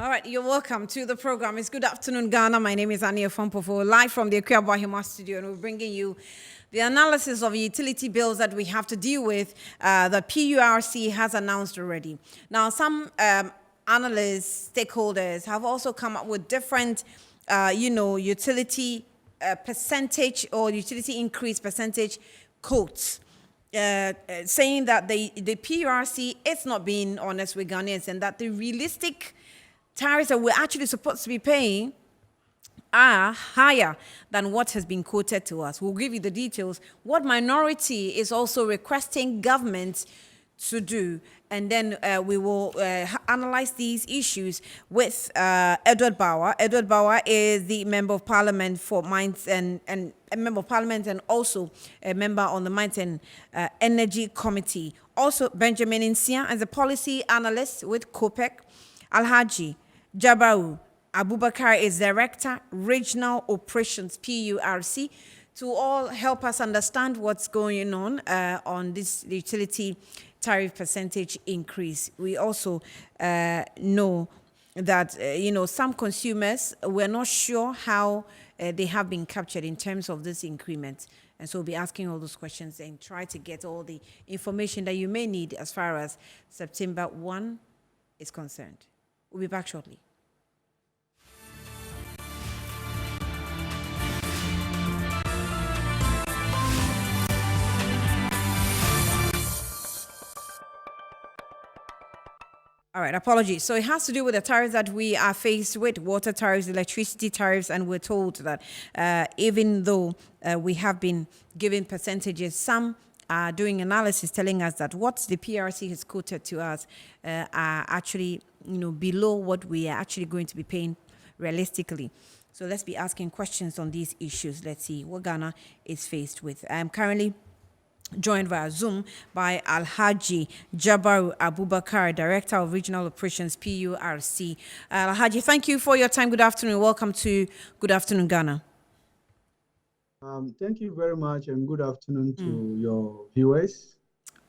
All right, you're welcome to the program. It's Good Afternoon, Ghana. My name is Ania Fompofo, live from the Akua Bahima studio, and we're bringing you the analysis of utility bills that we have to deal with. The PURC has announced already. Now, some analysts, stakeholders have also come up with different, utility percentage or utility increase percentage quotes. Saying that the PURC is not being honest with Ghanaians and that the realistic tariffs that we're actually supposed to be paying are higher than what has been quoted to us. We'll give you the details. What minority is also requesting government to do, and then we will analyze these issues with Edward Bauer. Edward Bauer is the Member of Parliament for Mines and a Member of Parliament and also a member on the Mines and Energy Committee. Also Benjamin Insia as a policy analyst with COPEC. Alhaji Jabaru Abubakar is Director, Regional Operations, PURC, to all help us understand what's going on this utility tariff percentage increase. We also know that, some consumers were not sure how they have been captured in terms of this increment. And so we'll be asking all those questions and try to get all the information that you may need as far as September 1 is concerned. We'll be back shortly. All right, apologies. So it has to do with the tariffs that we are faced with, water tariffs, electricity tariffs, and we're told that even though we have been given percentages, some are doing analysis telling us that what the PRC has quoted to us are actually below what we are actually going to be paying realistically. So let's be asking questions on these issues. Let's see what Ghana is faced with. I'm currently joined via Zoom by Alhaji Jabaru Abubakar, Director of Regional Operations, PURC. Alhaji, thank you for your time. Good afternoon. Welcome to Good Afternoon, Ghana. Thank you very much, and good afternoon to your viewers.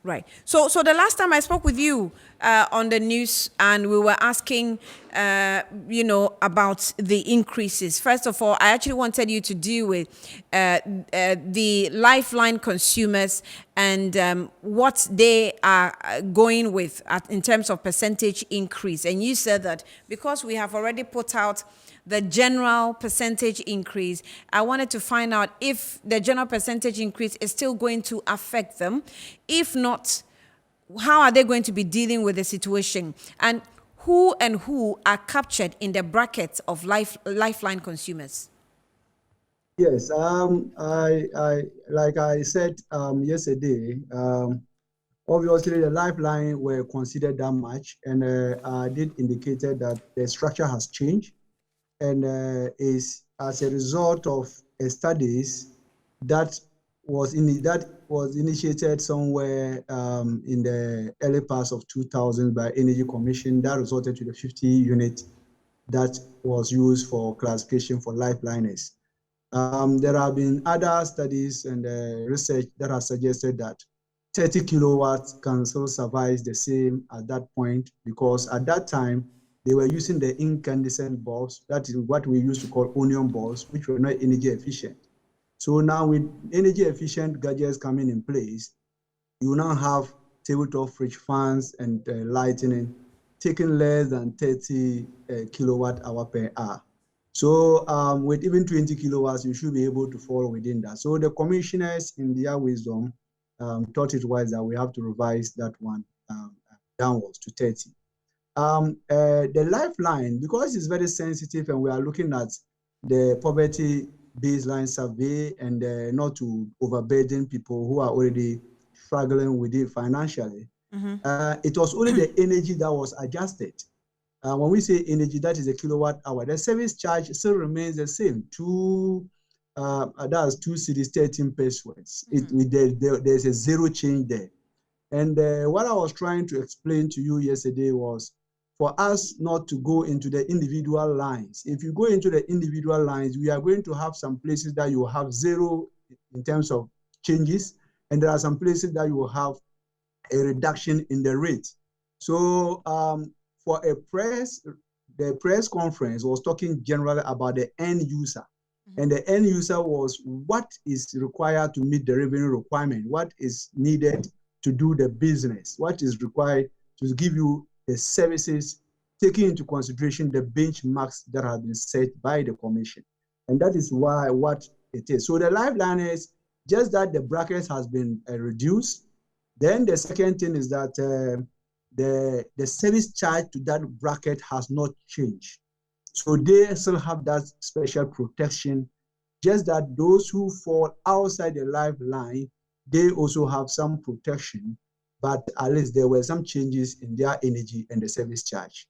Right. So the last time I spoke with you on the news, and we were asking, about the increases. First of all, I actually wanted you to deal with the lifeline consumers and what they are going with in terms of percentage increase. And you said that because we have already put out the general percentage increase, I wanted to find out if the general percentage increase is still going to affect them. If not, how are they going to be dealing with the situation? And who are captured in the bracket of lifeline consumers? Yes, I like I said yesterday, obviously the lifeline were considered that much, and I did indicated that the structure has changed. And is as a result of studies that was initiated somewhere in the early parts of 2000 by Energy Commission that resulted to the 50 unit that was used for classification for lifeliners. There have been other studies and research that has suggested that 30 kilowatts can still survive the same at that point, because at that time they were using the incandescent bulbs, that is what we used to call onion bulbs, which were not energy efficient. So now with energy efficient gadgets coming in place, you now have tabletop fridge fans and lighting taking less than 30 kilowatt hour per hour. So with even 20 kilowatts, you should be able to fall within that. So the commissioners in their wisdom thought it wise that we have to revise that one downwards to 30. The lifeline, because it's very sensitive and we are looking at the poverty baseline survey and not to overburden people who are already struggling with it financially, it was only the energy that was adjusted. When we say energy, that is a kilowatt hour. The service charge still remains the same. That's 2 cities, 13 pesos. There's a zero change there. And what I was trying to explain to you yesterday was for us not to go into the individual lines. If you go into the individual lines, we are going to have some places that you have zero in terms of changes, and there are some places that you will have a reduction in the rate. So for a press, the press conference was talking generally about the end user. And the end user was what is required to meet the revenue requirement, what is needed to do the business, what is required to give you the services, taking into consideration the benchmarks that have been set by the commission. And that is why what it is. So the lifeline is just that the bracket has been reduced. Then the second thing is that the service charge to that bracket has not changed. So they still have that special protection, just that those who fall outside the lifeline, they also have some protection, but at least there were some changes in their energy and the service charge.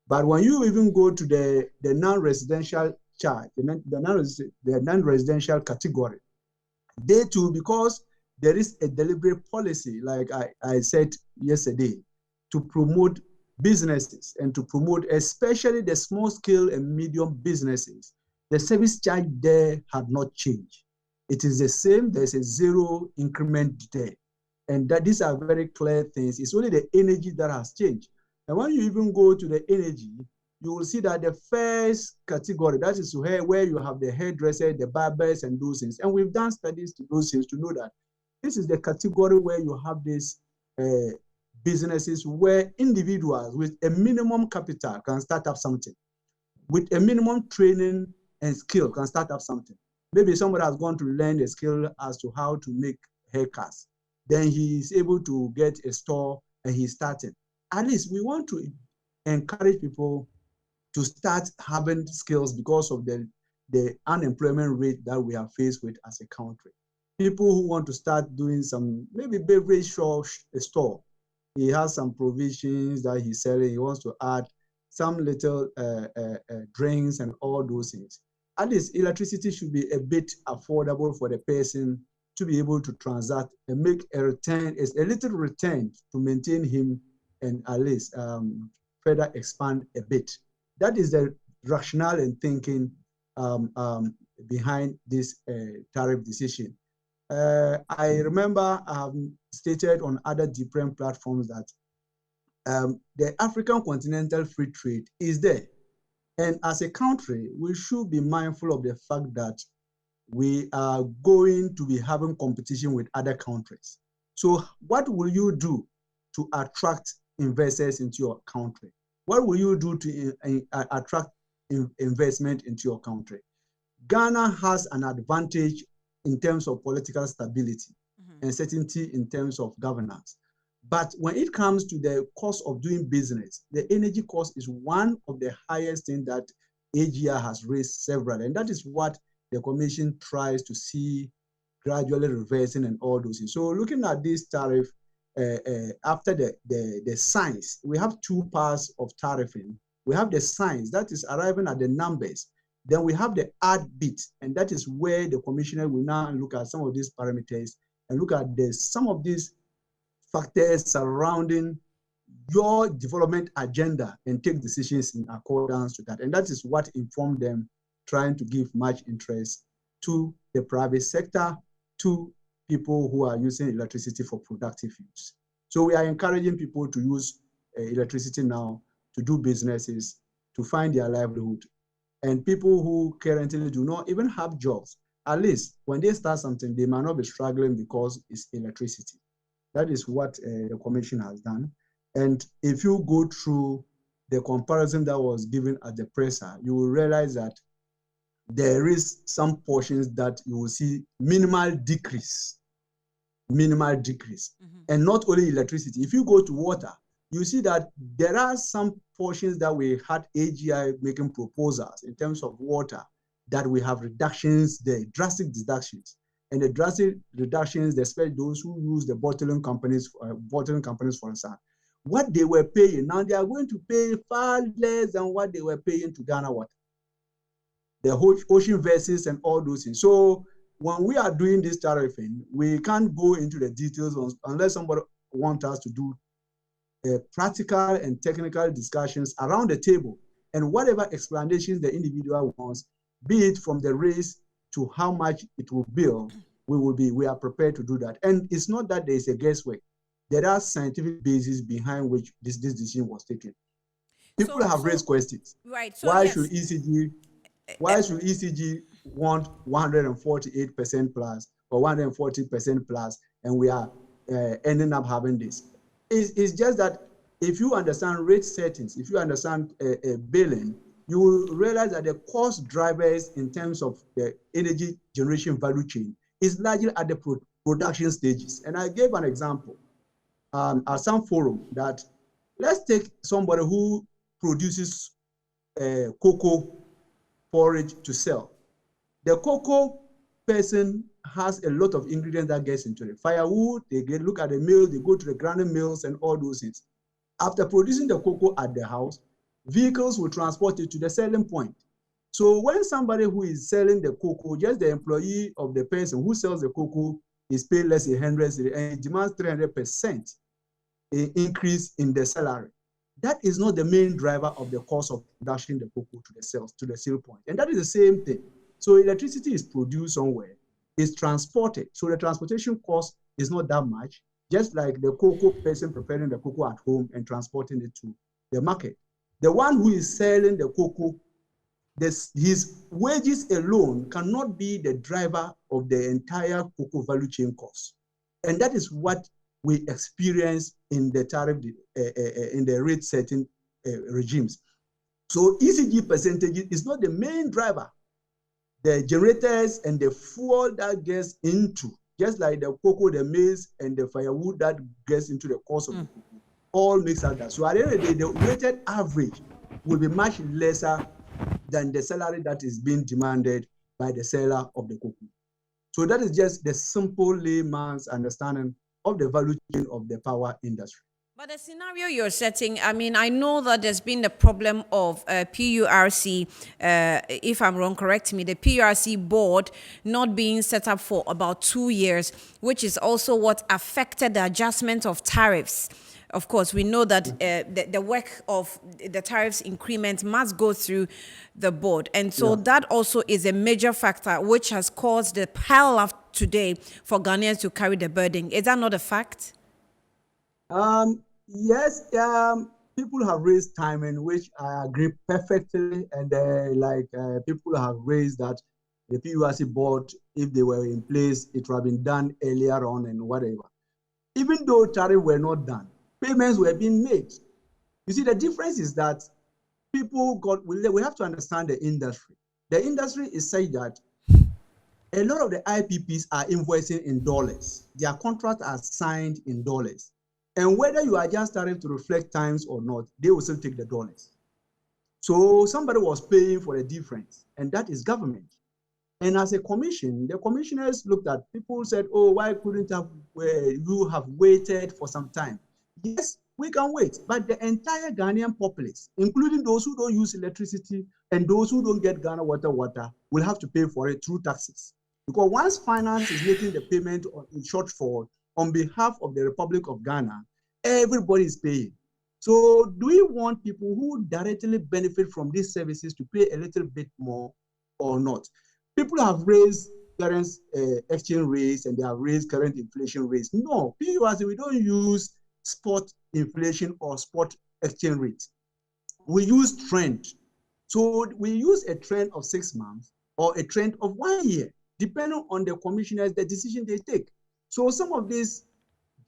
But when you even go to the non-residential charge, the non-residential category, they too, because there is a deliberate policy, like I said yesterday, to promote businesses and to promote especially the small scale and medium businesses, the service charge there had not changed. It is the same, there's a zero increment there. And that these are very clear things. It's only the energy that has changed. And when you even go to the energy, you will see that the first category, that is where you have the hairdresser, the barbers, and those things. And we've done studies to those things to know that this is the category where you have these businesses where individuals with a minimum capital can start up something, with a minimum training and skill can start up something. Maybe somebody has gone to learn a skill as to how to make haircuts. Then he is able to get a store and he started. At least we want to encourage people to start having skills because of the unemployment rate that we are faced with as a country. People who want to start doing some, maybe beverage store, he has some provisions that he's selling, he wants to add some little drinks and all those things. At least electricity should be a bit affordable for the person to be able to transact and make a return, a little return to maintain him and at least further expand a bit. That is the rationale and thinking behind this tariff decision. I remember I have stated on other different platforms that the African continental free trade is there. And as a country, we should be mindful of the fact that we are going to be having competition with other countries. So what will you do to attract investors into your country? What will you do to attract investment into your country? Ghana has an advantage in terms of political stability and certainty in terms of governance. But when it comes to the cost of doing business, the energy cost is one of the highest things that AGR has raised several. And that is what the Commission tries to see gradually reversing and all those things. So looking at this tariff, after the science, we have two parts of tariffing. We have the science, that is arriving at the numbers. Then we have the art bit, and that is where the commissioner will now look at some of these parameters and look at some of these factors surrounding your development agenda and take decisions in accordance to that. And that is what informed them trying to give much interest to the private sector, to people who are using electricity for productive use. So we are encouraging people to use electricity now to do businesses, to find their livelihood. And people who currently do not even have jobs, at least when they start something, they might not be struggling because it's electricity. That is what the Commission has done. And if you go through the comparison that was given at the presser, you will realize that there is some portions that you will see minimal decrease, and not only electricity. If you go to water, you see that there are some portions that we had AGI making proposals in terms of water, that we have reductions, the drastic reductions. And the drastic reductions, especially those who use the bottling companies, for instance, what they were paying, now they are going to pay far less than what they were paying to Ghana Water. The whole ocean vessels and all those things. So when we are doing this tariffing, we can't go into the details unless somebody wants us to do practical and technical discussions around the table, and whatever explanations the individual wants, be it from the race to how much it will bill, we are prepared to do that. And it's not that there is a guesswork. There are scientific bases behind which this decision was taken. People have raised questions. Right. So Why yes. should ECG want 148% plus or 140% plus, and we are ending up having this? It's just that if you understand rate settings, if you understand billing, you will realize that the cost drivers in terms of the energy generation value chain is largely at the production stages. And I gave an example at some forum that let's take somebody who produces cocoa porridge to sell. The cocoa person has a lot of ingredients that gets into it. Firewood, look at the mill, they go to the grinding mills and all those things. After producing the cocoa at the house, vehicles will transport it to the selling point. So when somebody who is selling the cocoa, just the employee of the person who sells the cocoa is paid less than 100 and it demands 300% increase in the salary. That is not the main driver of the cost of production the cocoa to the sale point. And that is the same thing. So electricity is produced somewhere, it's transported. So the transportation cost is not that much, just like the cocoa person preparing the cocoa at home and transporting it to the market. The one who is selling the cocoa, his wages alone cannot be the driver of the entire cocoa value chain cost. And that is what we experience in the tariff, in the rate setting regimes. So ECG percentage is not the main driver. The generators and the fuel that gets into, just like the cocoa, the maize, and the firewood that gets into the cost of the cocoa, all mix out that. So at the end of the day, the weighted average will be much lesser than the salary that is being demanded by the seller of the cocoa. So that is just the simple layman's understanding of the value chain of the power industry. But the scenario you're setting, I mean, I know that there's been the problem of PURC, if I'm wrong, correct me, the PURC board not being set up for about 2 years, which is also what affected the adjustment of tariffs. Of course, we know that the work of the tariffs increment must go through the board. And so that also is a major factor which has caused the pile up today for Ghanaians to carry the burden. Is that not a fact? Yes, people have raised timing, which I agree perfectly. And people have raised that the PURC board, if they were in place, it would have been done earlier on and whatever. Even though tariffs were not done, payments were being made. You see, the difference is that we have to understand the industry. The industry is such that a lot of the IPPs are invoicing in dollars. Their contracts are signed in dollars. And whether you adjust tariff to reflect times or not, they will still take the dollars. So somebody was paying for the difference, and that is government. And as a commission, the commissioners looked at people said, oh, why couldn't you have waited for some time? Yes, we can wait, but the entire Ghanaian populace, including those who don't use electricity and those who don't get Ghana water, will have to pay for it through taxes. Because once finance is making the payment in shortfall on behalf of the Republic of Ghana, everybody is paying. So do we want people who directly benefit from these services to pay a little bit more or not? People have raised current exchange rates and they have raised current inflation rates. No, PURC, we don't use spot inflation or spot exchange rates. We use trend. So we use a trend of 6 months or a trend of 1 year, depending on the commissioners, the decision they take. So some of these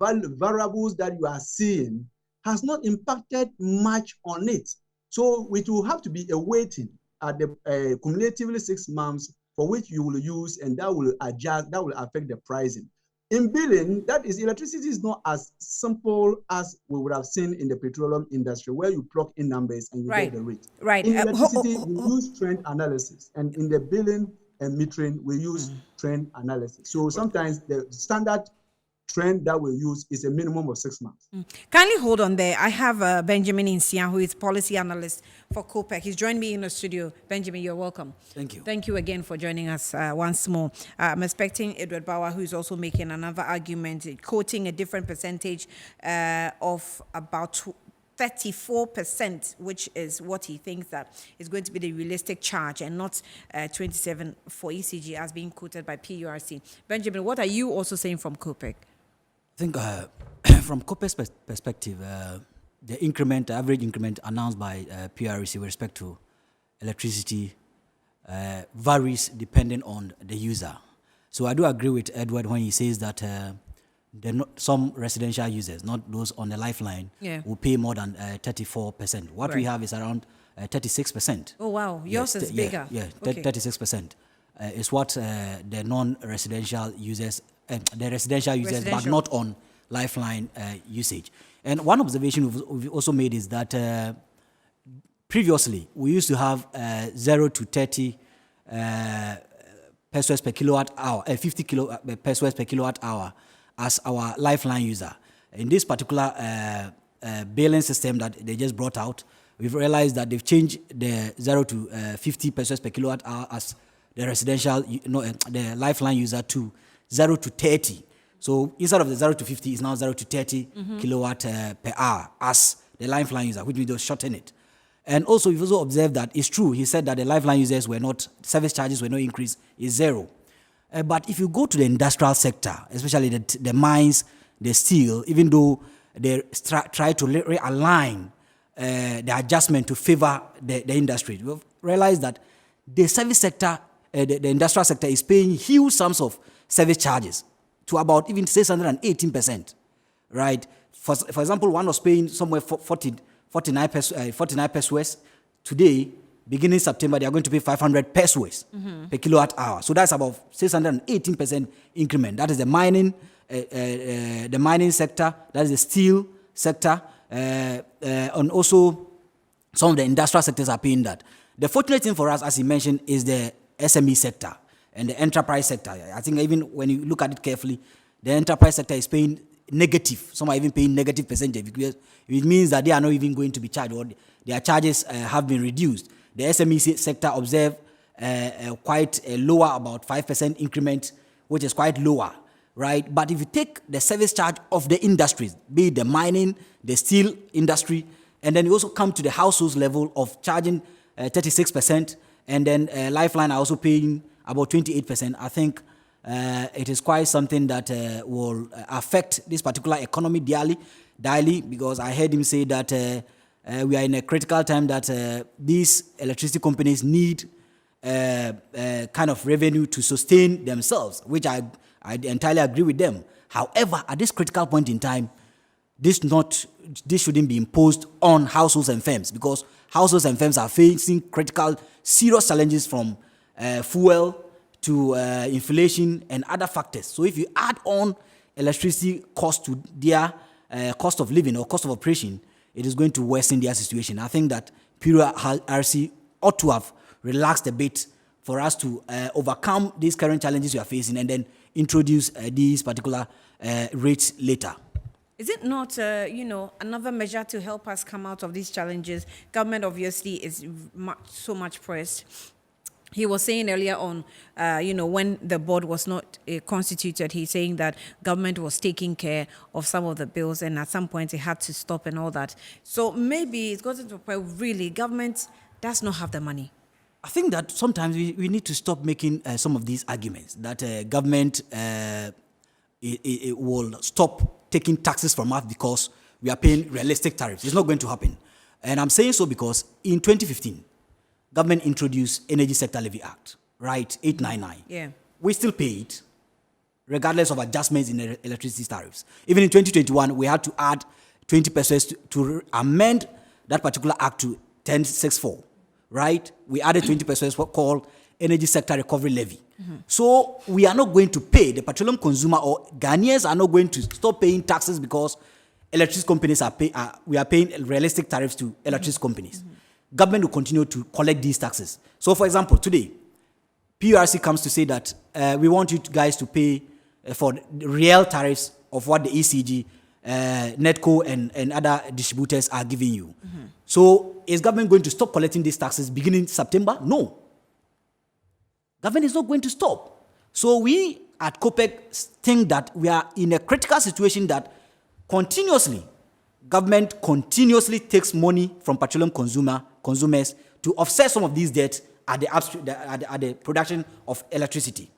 variables that you are seeing has not impacted much on it. So it will have to be a waiting at the cumulatively 6 months for which you will use, and that will adjust, that will affect the pricing. In billing, that is, electricity is not as simple as we would have seen in the petroleum industry, where you plug in numbers and you get the rate. Right. In electricity, we use trend analysis, and in the billing and metering, we use trend analysis. So sometimes the standard trend that we use is a minimum of 6 months. Kindly hold on there. I have Benjamin Insia, who is policy analyst for COPEC. He's joined me in the studio. Benjamin, you're welcome. Thank you. Thank you again for joining us once more. I'm expecting Edward Bauer, who is also making another argument, quoting a different percentage of about 34%, which is what he thinks that is going to be the realistic charge, and not 27 for ECG as being quoted by PURC. Benjamin, what are you also saying from COPEC? I think from COPEC's perspective, the increment, the average increment announced by PRC with respect to electricity varies depending on the user. So I do agree with Edward when he says that some residential users, not those on the lifeline, will pay more than 34%. What we have is around 36%. Oh, wow. Yours is bigger. Yeah, 36% is what the non-residential users, the residential users, but not on lifeline usage. And one observation we've also made is that previously we used to have 0 to 30 pesos per kilowatt hour, 50 pesos per kilowatt hour as our lifeline user. In this particular billing system that they just brought out, we've realized that they've changed the 0 to 50 pesos per kilowatt hour as the residential, the lifeline user to 0 to 30. So instead of the 0 to 50, it's now 0 to 30 kilowatt per hour as the lifeline user, which means they'll shorten it. And also, we've also observed that it's true. He said that the lifeline users service charges were not increased, is zero. But if you go to the industrial sector, especially the mines, the steel, even though they try to realign the adjustment to favor the industry, we've realized that the service sector, the industrial sector is paying huge sums of service charges to about even 618%, right? For example, one was paying somewhere 49 pesos. Today, beginning September, they are going to pay 500 pesos per kilowatt hour. So that's about 618% increment. That is the mining sector, that is the steel sector, and also some of the industrial sectors are paying that. The fortunate thing for us, as he mentioned, is the SME sector and the enterprise sector. I think even when you look at it carefully, the enterprise sector is paying negative. Some are even paying negative percentage because it means that they are not even going to be charged or their charges have been reduced. The SME sector observed quite a lower, about 5% increment, which is quite lower, right? But if you take the service charge of the industries, be it the mining, the steel industry, and then you also come to the households level of charging 36%, and then Lifeline are also paying about 28%, I think it is quite something that will affect this particular economy daily, because I heard him say that we are in a critical time that these electricity companies need kind of revenue to sustain themselves, which I entirely agree with them. However, at this critical point in time, this shouldn't be imposed on households and firms, because households and firms are facing serious challenges from fuel to inflation and other factors. So if you add on electricity cost to their cost of living or cost of operation, it is going to worsen their situation. I think that PRC ought to have relaxed a bit for us to overcome these current challenges we are facing and then introduce these particular rates later. Is it not, another measure to help us come out of these challenges? Government obviously is so much pressed. He was saying earlier on, when the board was not constituted, he's saying that government was taking care of some of the bills, and at some point it had to stop and all that. So maybe it's gotten to a point really government does not have the money. I think that sometimes we need to stop making some of these arguments that government it will stop taking taxes from us because we are paying realistic tariffs. It's not going to happen. And I'm saying so because in 2015, government introduced Energy Sector Levy Act, right? 899. Yeah. We still pay it, regardless of adjustments in the electricity tariffs. Even in 2021, we had to add 20 pesos to amend that particular act to 1064, right? We added 20 pesos, what called Energy Sector Recovery Levy. So we are not going to pay, the petroleum consumer or Ghanaians are not going to stop paying taxes because electricity companies we are paying realistic tariffs to electricity companies. Government will continue to collect these taxes. So, for example, today, PRC comes to say that we want you guys to pay for the real tariffs of what the ECG, NETCO, and other distributors are giving you. So, is government going to stop collecting these taxes beginning September? No. Government is not going to stop. So, we at COPEC think that we are in a critical situation that government continuously takes money from petroleum consumers to offset some of these debts at the production of electricity.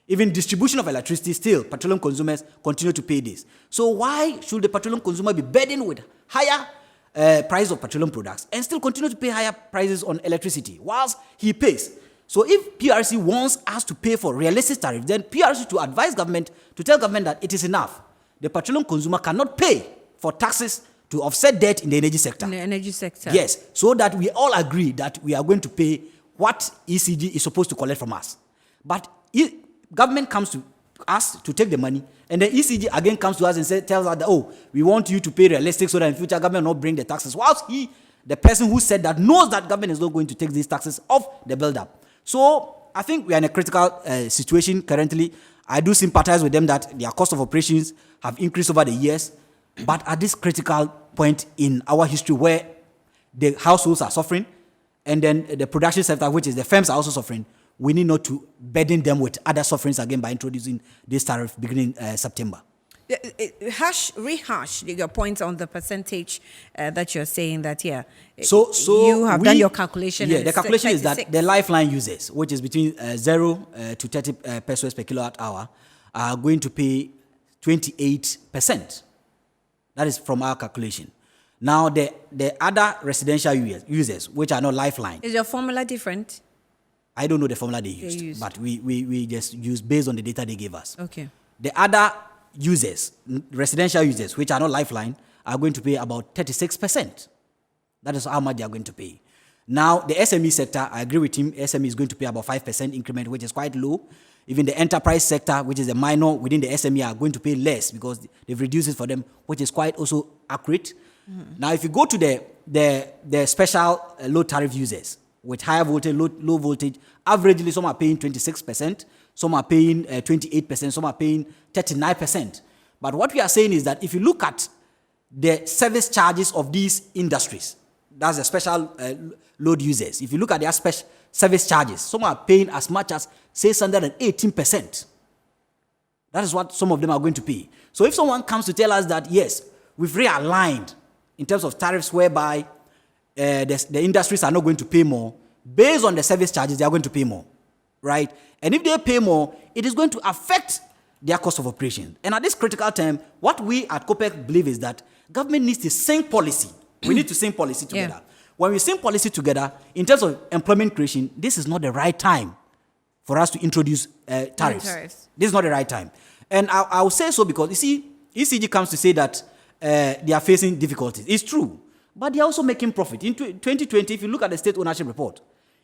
Even distribution of electricity, still, petroleum consumers continue to pay this. So why should the petroleum consumer be burdened with higher price of petroleum products and still continue to pay higher prices on electricity whilst he pays. So if PRC wants us to pay for realistic tariff, then PRC to advise government, to tell government that it is enough. The petroleum consumer cannot pay for taxes to offset debt in the energy sector. In the energy sector. Yes, so that we all agree that we are going to pay what ECG is supposed to collect from us. But government comes to us to take the money, and the ECG again comes to us and tells us that, oh, we want you to pay realistic so that in future government will not bring the taxes. Whilst the person who said that, knows that government is not going to take these taxes off the build-up. So I think we are in a critical situation currently. I do sympathize with them that their cost of operations have increased over the years, but at this critical point in our history where the households are suffering and then the production sector, which is the firms, are also suffering, we need not to burden them with other sufferings again by introducing this tariff beginning September. Rehash your points on the percentage that you're saying that, yeah. So you have done your calculation. Yeah, the calculation is that the lifeline users, which is between 0 to 30 pesos per kilowatt hour, are going to pay 28%. That is from our calculation. Now, the other residential users, which are not lifeline. Is your formula different? I don't know the formula they used. But we just use based on the data they gave us. Okay. The other users, residential users, which are not lifeline, are going to pay about 36%. That is how much they are going to pay. Now, the SME sector, I agree with him, SME is going to pay about 5% increment, which is quite low. Even the enterprise sector, which is the minor within the SME, are going to pay less because they've reduced it for them, which is quite also accurate. Mm-hmm. Now, if you go to the special low tariff users, with higher voltage, low voltage, averagely some are paying 26%, some are paying 28%, some are paying 39%. But what we are saying is that if you look at the service charges of these industries, that's the special load users, if you look at their service charges, some are paying as much as 618%. That is what some of them are going to pay. So if someone comes to tell us that, yes, we've realigned in terms of tariffs whereby the industries are not going to pay more, based on the service charges, they are going to pay more, right? And if they pay more, it is going to affect their cost of operation. And at this critical time, what we at COPEC believe is that government needs to sync policy. We need to sync policy together. Yeah. When we sync policy together, in terms of employment creation, this is not the right time for us to introduce tariffs. This is not the right time. And I will say so because, you see, ECG comes to say that they are facing difficulties. It's true. But they are also making profit. In 2020, if you look at the state ownership report,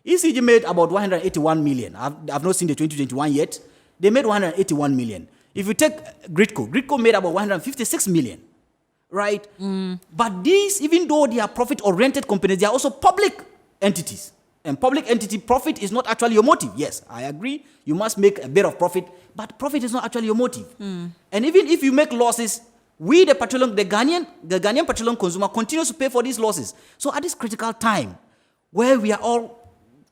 ECG made about 181 million. I've not seen the 2021 yet. They made 181 million. If you take Gridco made about 156 million, right? But these, even though they are profit-oriented companies, they are also public entities. And public entity profit is not actually your motive. Yes, I agree. You must make a bit of profit, but profit is not actually your motive. And even if you make losses, we, the Ghanaian petroleum consumer, continues to pay for these losses. So at this critical time, where we are all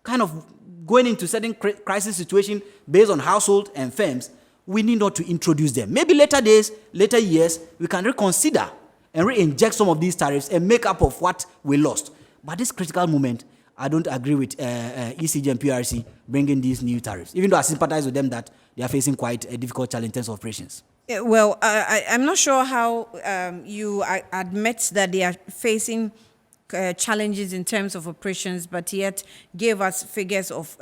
kind of going into certain crisis situation based on household and firms, we need not to introduce them. Maybe later days, later years, we can reconsider and re-inject some of these tariffs and make up of what we lost. But this critical moment, I don't agree with ECG and PRC bringing these new tariffs, even though I sympathize with them that they are facing quite a difficult challenge in terms of operations. Well, I'm not sure how you admit that they are facing challenges in terms of operations, but yet gave us figures of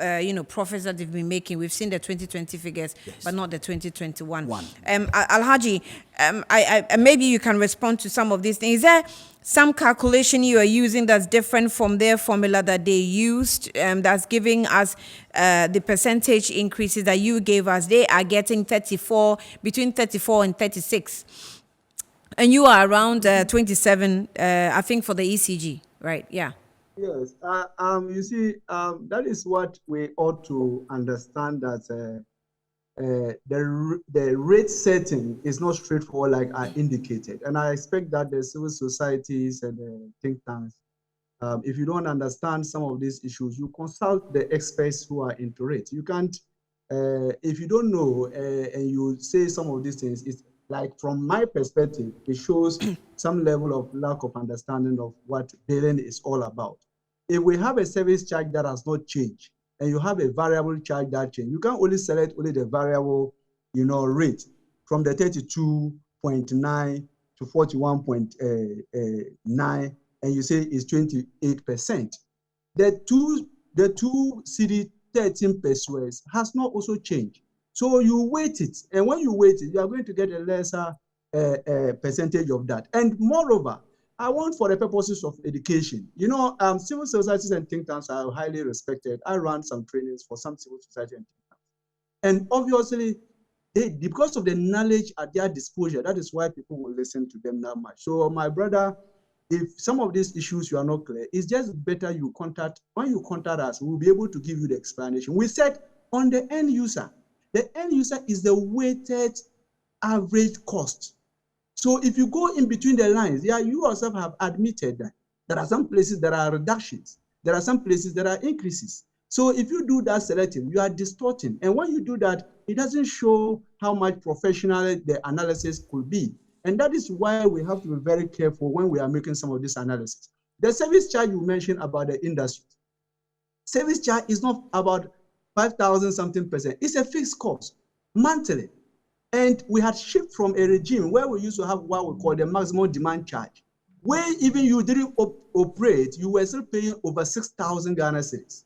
profits that they've been making. We've seen the 2020 figures, yes, but not the 2021. Alhaji, maybe you can respond to some of these things. Is there some calculation you are using that's different from their formula that they used, that's giving us the percentage increases that you gave us? They are getting between 34 and 36. And you are around 27, I think, for the ECG, right? Yeah. Yes. You see, that is what we ought to understand, that the rate setting is not straightforward like I indicated. And I expect that the civil societies and the think tanks, if you don't understand some of these issues, you consult the experts who are into it. You can't, if you don't know and you say some of these things, it's like, from my perspective, it shows some level of lack of understanding of what billing is all about. If we have a service charge that has not changed, and you have a variable charge that change, you can only select only the variable, rate from the 32.9 to 41.9, and you say it's 28%. The two CD 13 pesos has not also changed. So you weight it, and when you weight it, you are going to get a lesser percentage of that. And moreover, I want, for the purposes of education, civil societies and think tanks are highly respected. I ran some trainings for some civil society and think tanks. And obviously, because of the knowledge at their disposal, that is why people will listen to them that much. So my brother, if some of these issues you are not clear, it's just better you contact, when you contact us, we'll be able to give you the explanation. We said on the end user is the weighted average cost. So if you go in between the lines, you yourself have admitted that there are some places that are reductions, there are some places that are increases. So if you do that selective, you are distorting. And when you do that, it doesn't show how much professional the analysis could be. And that is why we have to be very careful when we are making some of this analysis. The service charge you mentioned about the industry. Service charge is not about 5,000 something percent. It's a fixed cost monthly. And we had shifted from a regime where we used to have what we call the maximum demand charge, where even you didn't operate, you were still paying over 6,000 Ghana cedis.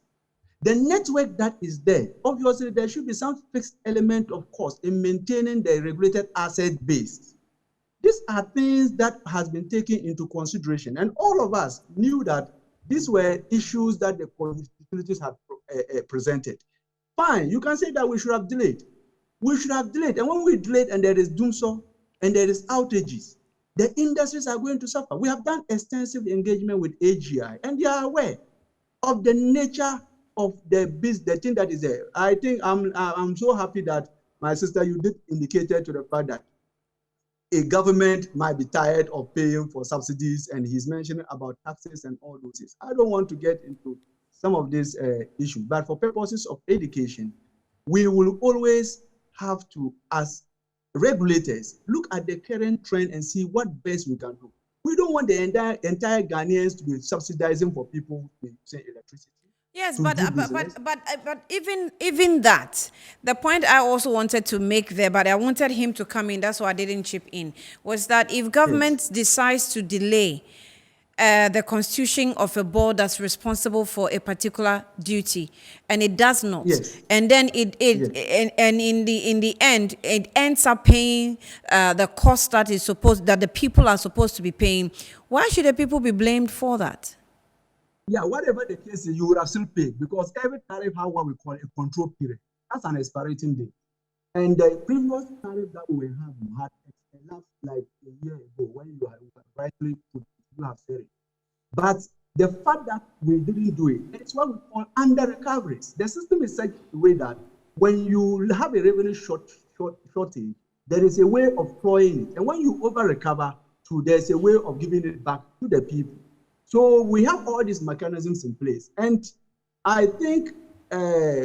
The network that is there, obviously there should be some fixed element of cost in maintaining the regulated asset base. These are things that has been taken into consideration, and all of us knew that these were issues that the utilities had presented. Fine, you can say that we should have delayed. We should have delayed, and when we delayed and there is doomsday and there is outages, the industries are going to suffer. We have done extensive engagement with AGI, and they are aware of the nature of the business, the thing that is there. I think I'm so happy that my sister, you did indicated to the fact that a government might be tired of paying for subsidies, and he's mentioning about taxes and all those things. I don't want to get into some of these issues, but for purposes of education, we will always have to, as regulators, look at the current trend and see what best we can do. We don't want the entire Ghanaians to be subsidizing for people using electricity. Yes, but even that, the point I also wanted to make there, but I wanted him to come in, that's why I didn't chip in, was that if government decides to delay the constitution of a board that's responsible for a particular duty, and it does not, and then and in the end, it ends up paying the cost that the people are supposed to be paying. Why should the people be blamed for that? Yeah, whatever the case is, you would have still paid, because every tariff has what we call a control period. That's an expiration date. And the previous tariff that we have had enough like a year ago when you have rightly put, you have said it. But the fact that we didn't do it, it's what we call under recoveries. The system is such a way that when you have a revenue shortage, there is a way of throwing it. And when you over recover, there's a way of giving it back to the people. So we have all these mechanisms in place. And I think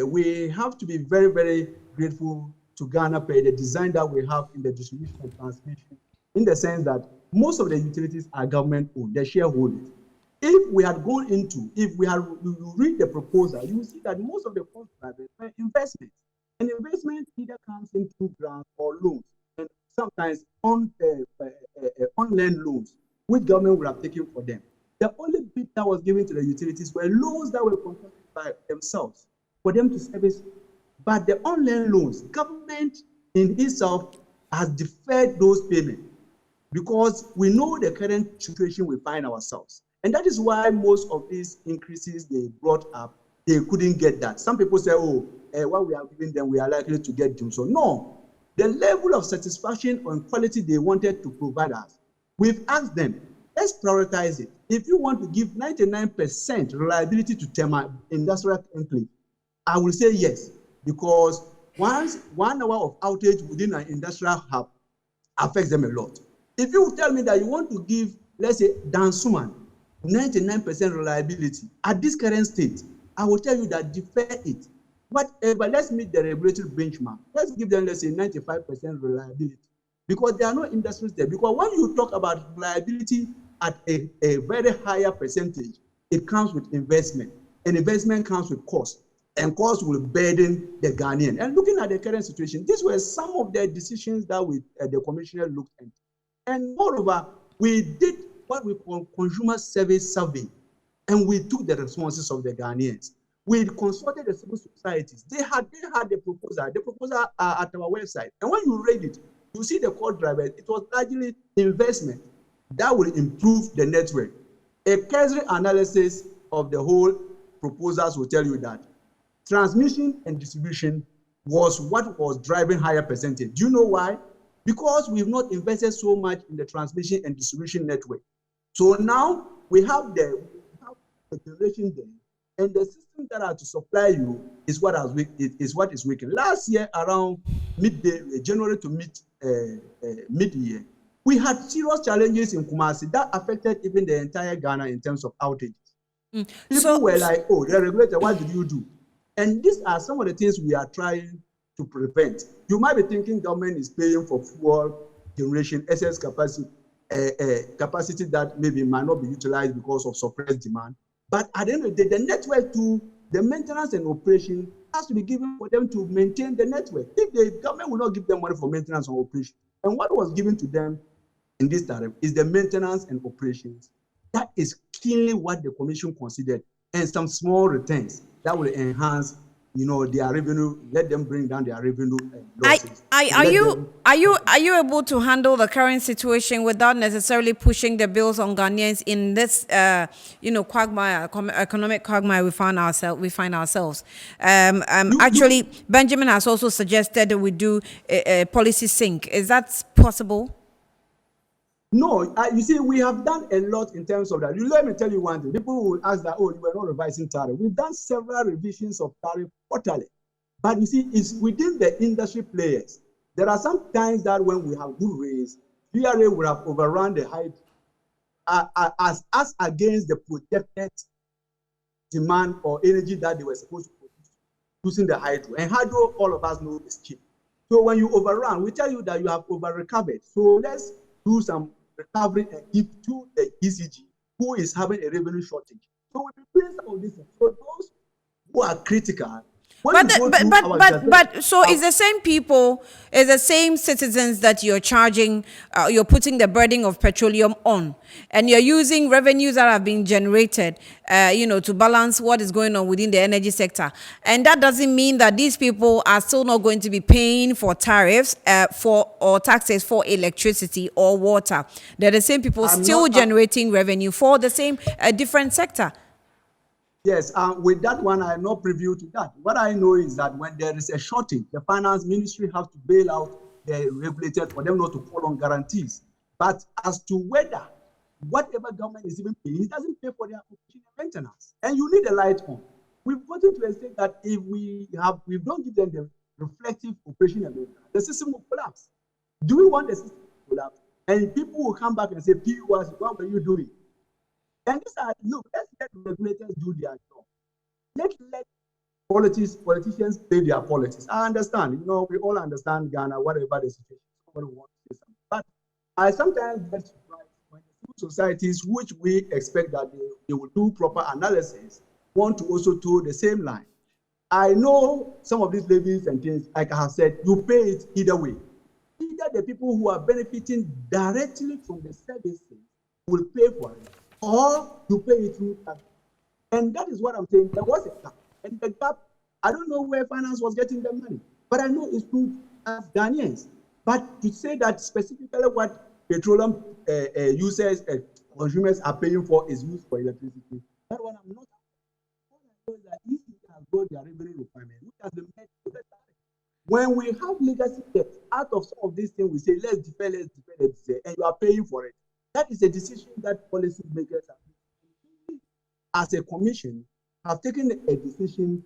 we have to be very, very grateful to Ghana Pay, the design that we have in the distribution and transmission, in the sense that most of the utilities are government owned, the shareholders. If we had gone into, if we had you read the proposal, you will see that most of the cost drivers are investments. And investment either comes in through grants or loans, and sometimes on land loans, which government would have taken for them. The only bit that was given to the utilities were loans that were contracted by themselves for them to service. But the on-land loans, government in itself has deferred those payments because we know the current situation we find ourselves. And that is why most of these increases they brought up, they couldn't get that. Some people say, what we are giving them, we are likely to get them. So no, the level of satisfaction on quality they wanted to provide us, we've asked them, let's prioritize it. If you want to give 99% reliability to Tema Industrial Enclave, I will say yes, because once 1 hour of outage within an industrial hub affects them a lot. If you tell me that you want to give, let's say, Dansuman, 99% reliability at this current state, I will tell you that defer it. Whatever, let's meet the regulatory benchmark. Let's give them, let's say, 95% reliability, because there are no industries there. Because when you talk about reliability at a very higher percentage, it comes with investment, and investment comes with cost, and cost will burden the Ghanaian. And looking at the current situation, these were some of the decisions that the commissioner looked at. And moreover, we did what we call consumer service survey, and we took the responses of the Ghanaians. We consulted the civil societies. They had the proposal at our website. And when you read it, you see the core drivers. It was largely investment that will improve the network. A cursory analysis of the whole proposals will tell you that transmission and distribution was what was driving higher percentage. Do you know why? Because we've not invested so much in the transmission and distribution network. So now we have the generation there, and the system that are to supply you is what is weakened. Last year, around midday, January to mid-year, we had serious challenges in Kumasi that affected even the entire Ghana in terms of outages. People were like, "Oh, the regulator, what did you do?" And these are some of the things we are trying to prevent. You might be thinking government is paying for fuel generation, excess capacity that maybe might not be utilized because of suppressed demand. But at the end of the day, the network to the maintenance and operation has to be given for them to maintain the network. If the government will not give them money for maintenance and operation, and what was given to them in this tariff is the maintenance and operations. That is clearly what the commission considered, and some small returns that will enhance, their revenue. Let them bring down their revenue losses. Are you able to handle the current situation without necessarily pushing the bills on Ghanaians in this quagmire, economic quagmire we find ourselves? Actually, Benjamin has also suggested that we do a policy sync. Is that possible? No, you see, we have done a lot in terms of that. Let me tell you one thing. People will ask that, "Oh, you were not revising tariff." We've done several revisions of tariff quarterly. But you see, it's within the industry players. There are some times that when we have good rains, VRA would have overrun the height as against the projected demand or energy that they were supposed to produce using the hydro. And hydro, all of us know, is cheap. So when you overrun, we tell you that you have over-recovered. So let's do some recovery and give to the ECG, who is having a revenue shortage. So we'll be doing some of this. So those who are critical. So it's the same people, it's the same citizens that you're charging, you're putting the burden of petroleum on, and you're using revenues that have been generated, to balance what is going on within the energy sector. And that doesn't mean that these people are still not going to be paying for tariffs or taxes for electricity or water. They're the same people still generating revenue for the same different sector. Yes, with that one, I am not privy to that. What I know is that when there is a shortage, the finance ministry has to bail out the regulators for them not to call on guarantees. But as to whether whatever government is even paying, it doesn't pay for their operation and maintenance. And you need a light on. We've gotten to a state that if we don't give them the reflective operation and maintenance, the system will collapse. Do we want the system to collapse? And people will come back and say, "PUS, what were you doing?" And let's let regulators do their job. Let's let politicians pay their politics. I understand, we all understand Ghana, whatever the situation. Somebody wants to say something. But I sometimes get surprised when the civil societies, which we expect that they will do proper analysis, want to also toe the same line. I know some of these levies and things, like I have said, you pay it either way. Either the people who are benefiting directly from the services will pay for it, or you pay it through tax. And that is what I'm saying. There was a gap. And the gap, I don't know where finance was getting the money, but I know it's through Ghanaians. But to say that specifically what petroleum users, consumers are paying for is used for electricity, that one I'm not. All I know is that if you have got their revenue requirement, which has been met to the tariff. When we have legacy debt, out of some of these things, we say, let's defer, and you are paying for it. That is a decision that policy makers have, as a commission, have taken a decision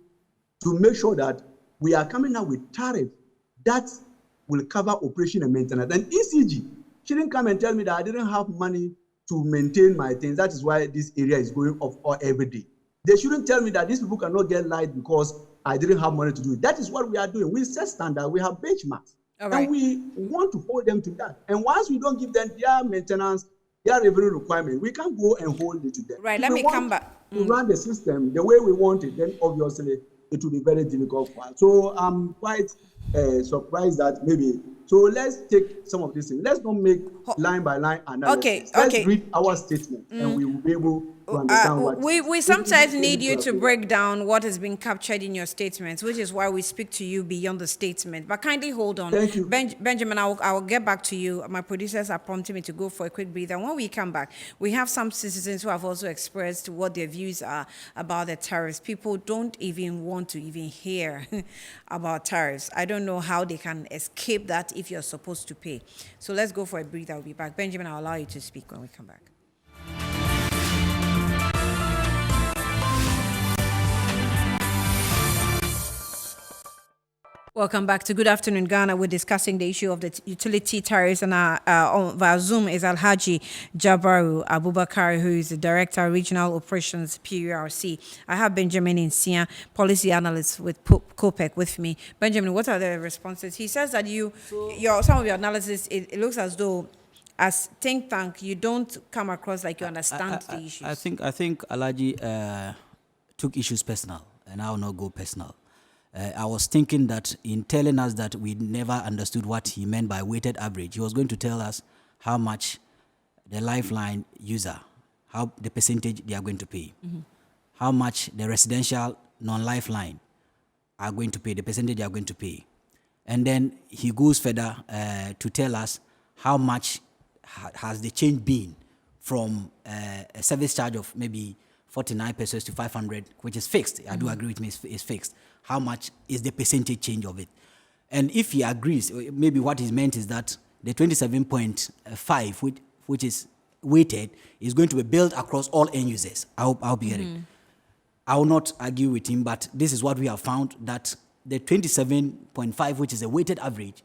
to make sure that we are coming up with tariffs that will cover operation and maintenance. And ECG shouldn't come and tell me that I didn't have money to maintain my things. That is why this area is going off every day. They shouldn't tell me that these people cannot get light because I didn't have money to do it. That is what we are doing. We set standard, we have benchmarks. Right. And we want to hold them to that. And once we don't give them their maintenance, their revenue requirement, we can't go and hold it to them. Right, let me come back. To run the system the way we want it, then obviously it will be very difficult for us. So I'm quite surprised that maybe So let's take some of these things. Let's not make line by line analysis. Okay, Let's okay. read our statement and we will be able to understand what We sometimes need you to break down what has been captured in your statements, which is why we speak to you beyond the statement. But kindly hold on. Thank you. Benjamin, I will get back to you. My producers are prompting me to go for a quick breather. When we come back, we have some citizens who have also expressed what their views are about the tariffs. People don't even want to even hear about tariffs. I don't know how they can escape that if you're supposed to pay. So let's go for a breather. I'll be back. Benjamin, I'll allow you to speak when we come back. Welcome back to Good Afternoon Ghana. We're discussing the issue of the utility tariffs, and via Zoom is Alhaji Jabaru Abubakar, who is the Director of Regional Operations, PURC. I have Benjamin Insia, Policy Analyst with COPEC with me. Benjamin, what are the responses? He says that some of your analysis, it looks as though as think tank, you don't come across like you understand the issues. I think Alhaji took issues personal, and I will not go personal. I was thinking that in telling us that we never understood what he meant by weighted average, he was going to tell us how much the lifeline user, how the percentage they are going to pay, how much the residential non-lifeline are going to pay, the percentage they are going to pay. And then he goes further to tell us how much has the change been from a service charge of maybe 49 pesos to 500, which is fixed. I do agree with me, it's fixed. How much is the percentage change of it? And if he agrees, maybe what he meant is that the 27.5, which is weighted, is going to be billed across all end users. I hope you get it. I will not argue with him, but this is what we have found, that the 27.5, which is a weighted average,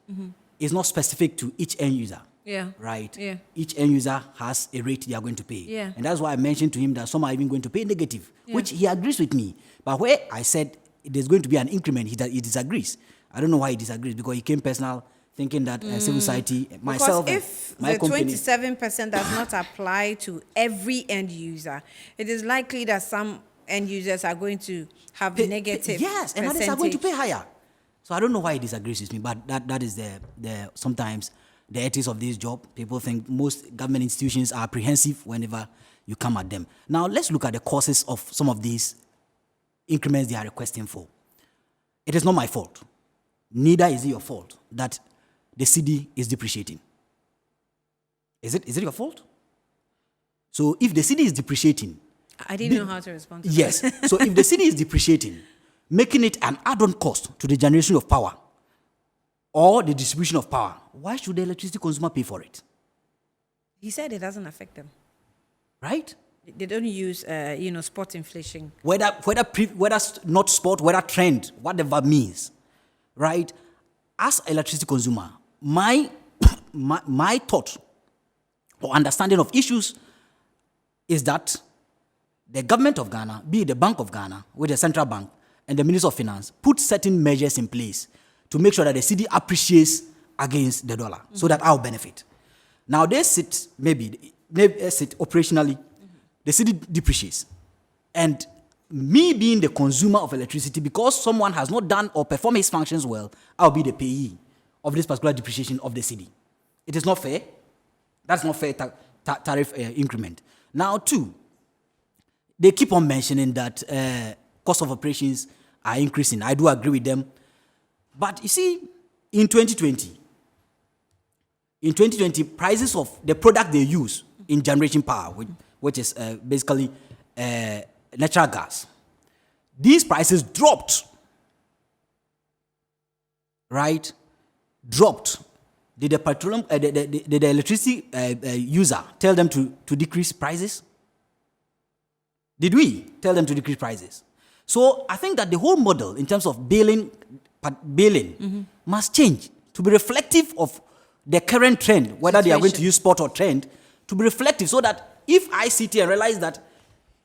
is not specific to each end user. Yeah. Right? Yeah. Each end user has a rate they are going to pay. Yeah. And that's why I mentioned to him that some are even going to pay negative, which he agrees with me. But where I said there's going to be an increment, he disagrees. I don't know why he disagrees, because he came personal thinking that civil society, myself, because if my the company, 27% does not apply to every end user, it is likely that some end users are going to have negative yes, and others are going to pay higher. So I don't know why he disagrees with me, but that is the sometimes the ethics of this job. People think most government institutions are apprehensive whenever you come at them. Now let's look at the causes of some of these increments they are requesting for. It is not my fault. Neither is it your fault that the cedi is depreciating. Is it your fault? So if the cedi is depreciating, I didn't know how to respond to yes. that. So if the cedi is depreciating, making it an add-on cost to the generation of power or the distribution of power, why should the electricity consumer pay for it? He said it doesn't affect them. Right? They don't use, spot inflation. Whether not spot, whether trend, whatever means, right? As electricity consumer, my thought or understanding of issues is that the government of Ghana, be it the Bank of Ghana with the central bank and the Minister of Finance, put certain measures in place to make sure that the cedi appreciates against the dollar, so that I'll benefit. Now they sit operationally. The cedi depreciates. And me being the consumer of electricity, because someone has not done or performed his functions well, I'll be the payee of this particular depreciation of the cedi. It is not fair. That's not fair tariff increment. Now, two, they keep on mentioning that cost of operations are increasing. I do agree with them. But you see, in 2020, prices of the product they use in generation power, which is basically natural gas, these prices dropped, right? Dropped. Did the petroleum, did the electricity user tell them to decrease prices? Did we tell them to decrease prices? So I think that the whole model in terms of billing must change to be reflective of the current trend, whether they are going to use spot or trend, to be reflective, so that if I sit here and realize that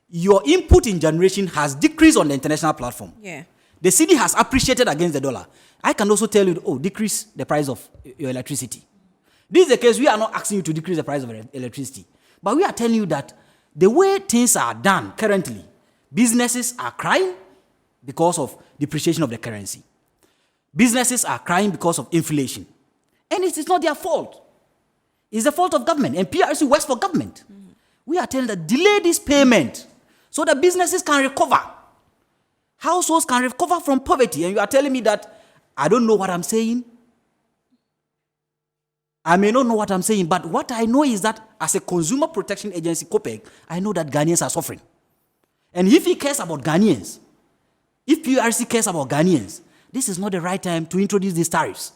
your input in generation has decreased on the international platform, the cedi has appreciated against the dollar, I can also tell you, decrease the price of your electricity. This is the case. We are not asking you to decrease the price of electricity, but we are telling you that the way things are done currently, businesses are crying because of depreciation of the currency. Businesses are crying because of inflation. And it is not their fault. It's the fault of government, and PRC works for government. We are telling them, delay this payment so that businesses can recover. Households can recover from poverty. And you are telling me that I don't know what I'm saying? I may not know what I'm saying, but what I know is that as a consumer protection agency, COPEC, I know that Ghanaians are suffering. And if he cares about Ghanaians, if PRC cares about Ghanaians, this is not the right time to introduce these tariffs.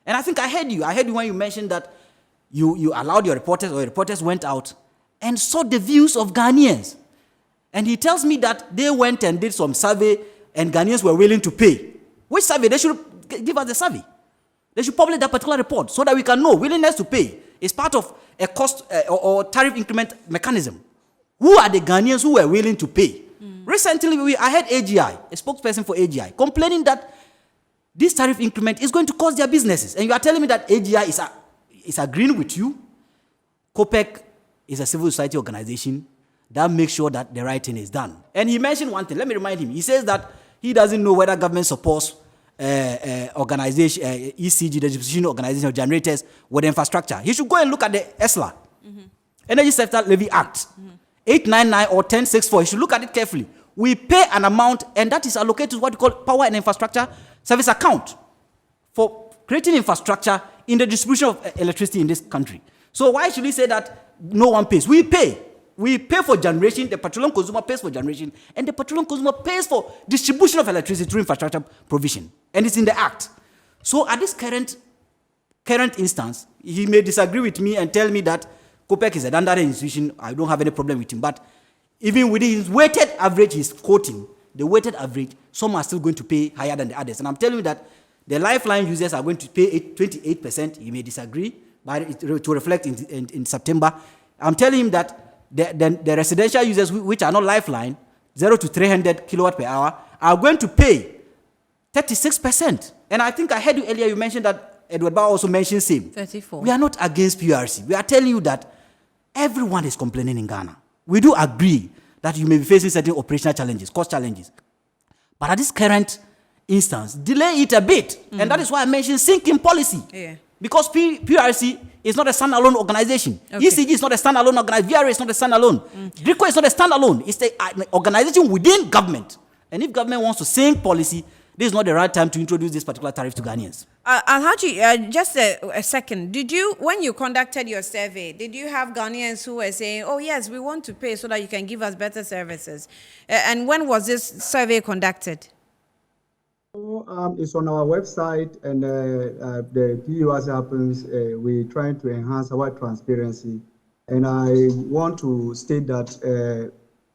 And I think I heard you when you mentioned that you allowed your reporters, or your reporters went out and sought the views of Ghanaians. And he tells me that they went and did some survey and Ghanaians were willing to pay. Which survey? They should give us the survey. They should publish that particular report so that we can know willingness to pay is part of a cost or tariff increment mechanism. Who are the Ghanaians who were willing to pay? Recently, I heard AGI, a spokesperson for AGI, complaining that this tariff increment is going to cost their businesses. And you are telling me that AGI is agreeing with you? COPEC is a civil society organization that makes sure that the right thing is done. And he mentioned one thing. Let me remind him. He says that he doesn't know whether government supports organization, ECG, the distribution organization of generators with infrastructure. He should go and look at the ESLA, Energy Sector Levy Act, 899 or 1064. He should look at it carefully. We pay an amount, and that is allocated to what we call Power and Infrastructure Service Account for creating infrastructure in the distribution of electricity in this country. So why should we say that no one pays? We pay. We pay for generation, the petroleum consumer pays for generation, and the petroleum consumer pays for distribution of electricity through infrastructure provision. And it's in the Act. So at this current instance, he may disagree with me and tell me that COPEC is a standard institution. I don't have any problem with him. But even within his weighted average he's quoting, the weighted average, some are still going to pay higher than the others. And I'm telling you that the lifeline users are going to pay 28%. He may disagree, but to reflect in September. I'm telling him that the residential users which are not lifeline, 0 to 300 kilowatt per hour, are going to pay 36%. And I think I heard you earlier, you mentioned that Edward Bauer also mentioned same. 34. We are not against PRC. We are telling you that everyone is complaining in Ghana. We do agree that you may be facing certain operational challenges, cost challenges. But at this current instance, delay it a bit. And that is why I mentioned sinking policy. Yeah. Because PRC is not a standalone organization. Okay. ECG is not a standalone organization. VRA is not a standalone. DRICO is not a standalone. It's an organization within government. And if government wants to sink policy, this is not the right time to introduce this particular tariff to Ghanaians. Alhaji, just a second. When you conducted your survey, did you have Ghanaians who were saying, oh yes, we want to pay so that you can give us better services? And when was this survey conducted? It's on our website, and the PURC happens. We're trying to enhance our transparency. And I want to state that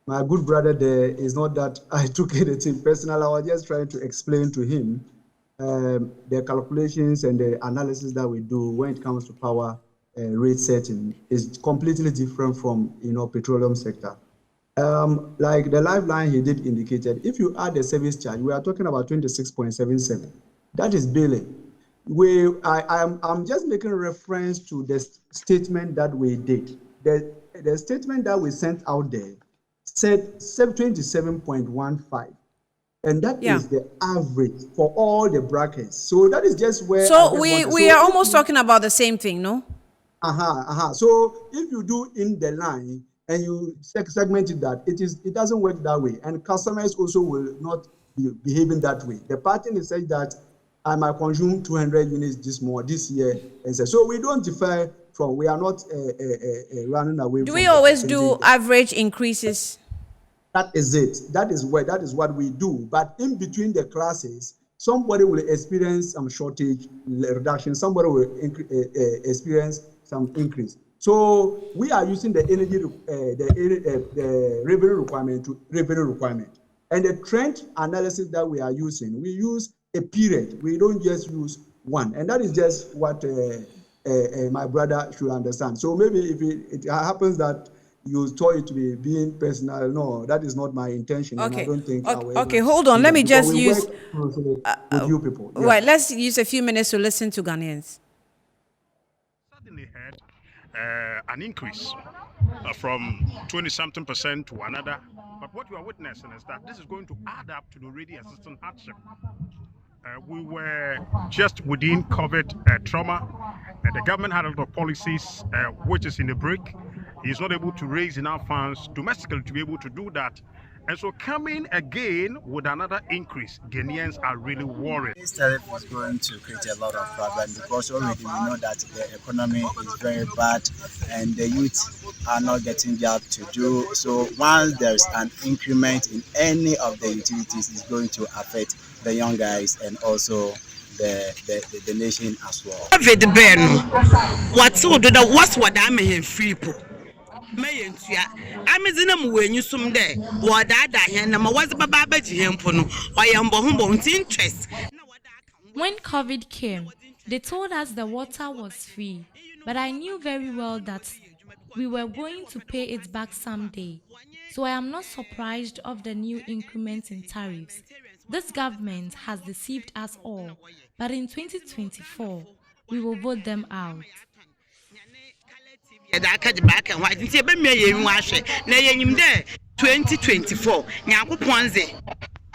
my good brother there is not that I took anything personal. I was just trying to explain to him the calculations and the analysis that we do when it comes to power rate setting is completely different from petroleum sector. Like the lifeline he did indicated, if you add the service charge, we are talking about 26.77. That is billing. I'm just making reference to the statement that we did. The statement that we sent out there said 27.15. And that is the average for all the brackets. So that is just where. So we are almost talking about the same thing, no? So if you do in the line and you segment it it doesn't work that way. And customers also will not be behaving that way. The pattern is such that I might consume 200 units this year. And so we don't differ from, we are not running away. Do we always do average increases? That is it. That is what we do. But in between the classes, somebody will experience some shortage reduction. Somebody will experience some increase. So we are using the energy, the revenue requirement, and the trend analysis that we are using. We use a period. We don't just use one, and that is just what my brother should understand. So maybe if it happens that you thought it to be being personal, no, that is not my intention. Okay. And I don't think. Okay, hold on. Let me just use. With you people. Yeah. Right. Let's use a few minutes to listen to Ghanaians. Suddenly had an increase from 20-something% to another. But what you are witnessing is that this is going to add up to the already existing hardship. We were just within COVID trauma. The government had a lot of policies which is in the break. He's not able to raise enough funds domestically to be able to do that. And so coming again with another increase, Ghanaians are really worried. This tariff is going to create a lot of problems because already we know that the economy is very bad and the youth are not getting jobs to do. So once there's an increment in any of the utilities, it's going to affect the young guys and also the nation as well. What's what I'm in free po. I'm in a way you some day. What I was Baba Jimpono, I am Bohumbo's interest. When COVID came, they told us the water was free, but I knew very well that we were going to pay it back someday. So I am not surprised of the new increments in tariffs. This government has deceived us all, but in 2024, we will vote them out. Back and white and say, wash it. Nay, him there 2024. Nyaku Ponze,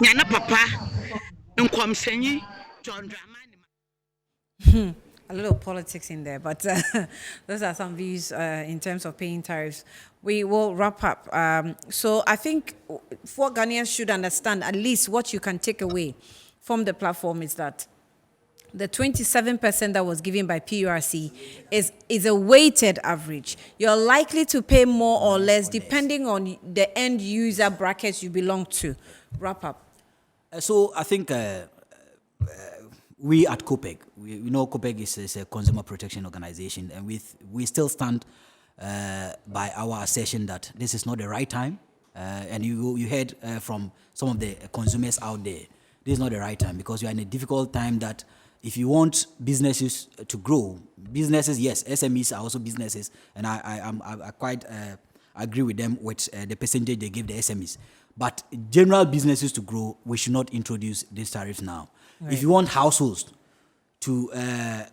Yana Papa, and come Senyi, John Dramani. A little politics in there, but those are some views in terms of paying tariffs. We will wrap up. So I think what Ghanaians should understand, at least what you can take away from the platform, is that the 27% that was given by PURC is a weighted average. You're likely to pay more or less depending on the end user brackets you belong to. Wrap up. So I think we at COPEC, we know COPEC is a consumer protection organization, and we still stand by our assertion that this is not the right time. And you heard from some of the consumers out there, this is not the right time because you are in a difficult time that if you want businesses to grow, businesses, yes, SMEs are also businesses, and I quite agree with them with the percentage they give the SMEs. But general businesses to grow, we should not introduce these tariffs now. Right. If you want households to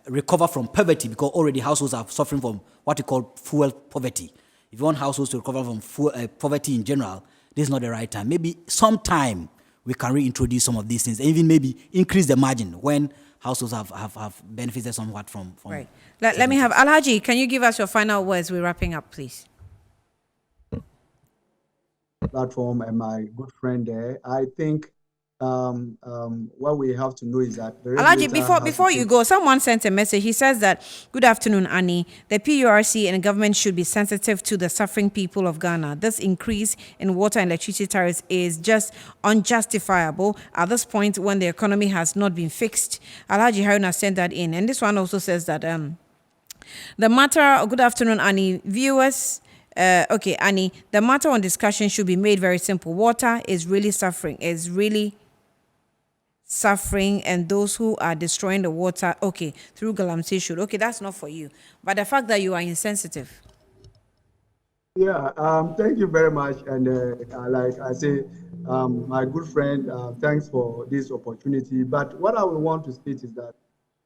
recover from poverty, because already households are suffering from what we call fuel poverty. If you want households to recover from poverty in general, this is not the right time. Maybe sometime we can reintroduce some of these things, and even maybe increase the margin when households have benefited somewhat from right. Let me have Alhaji. Can you give us your final words? We're wrapping up, please. Platform and my good friend there. I think what we have to know is that Alhaji, before you go, someone sent a message. He says that, good afternoon, Annie. The PURC and the government should be sensitive to the suffering people of Ghana. This increase in water and electricity tariffs is just unjustifiable at this point when the economy has not been fixed. Alhaji Haruna sent that in. And this one also says that the matter, good afternoon, Annie. Viewers, okay, Annie, the matter on discussion should be made very simple. Water is really suffering, and those who are destroying the water, okay, through Galamsey should. Okay, that's not for you. But the fact that you are insensitive. Yeah, thank you very much. And like I say, my good friend, thanks for this opportunity. But what I would want to state is that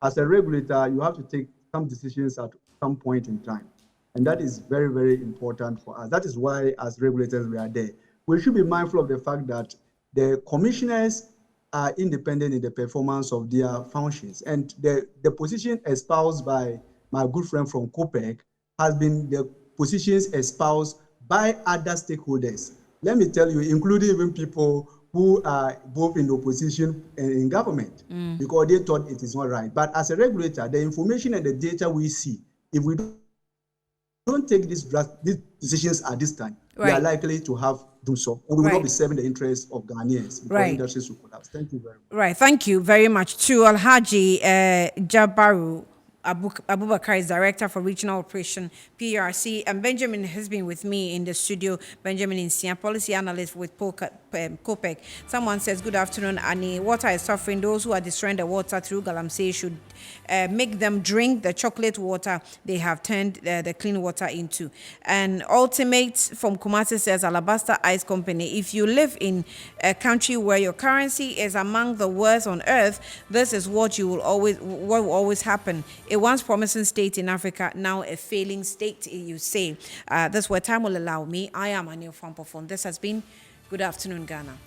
as a regulator, you have to take some decisions at some point in time. And that is very, very important for us. That is why, as regulators, we are there. We should be mindful of the fact that the commissioners are independent in the performance of their functions. And the position espoused by my good friend from COPEC has been the positions espoused by other stakeholders. Let me tell you, including even people who are both in opposition and in government, because they thought it is not right. But as a regulator, the information and the data we see, if we don't take these decisions at this time, we are likely to have do so. And we will not be serving the interests of Ghanaians because industries will collapse. Thank you very much. Right. Thank you very much to Alhaji Jabaru Abubakar is Director for Regional Operation, PRC, and Benjamin has been with me in the studio. Benjamin Insia, Policy Analyst with COPEC. Someone says, good afternoon, Annie. Water is suffering. Those who are destroying the water through Galamsey should make them drink the chocolate water they have turned the clean water into. And Ultimate from Kumasi says, Alabaster Ice Company, if you live in a country where your currency is among the worst on earth, this is what will always happen. A once promising state in Africa, now a failing state, you say. That's where time will allow me. I am Anil Fampofon. This has been Good Afternoon, Ghana.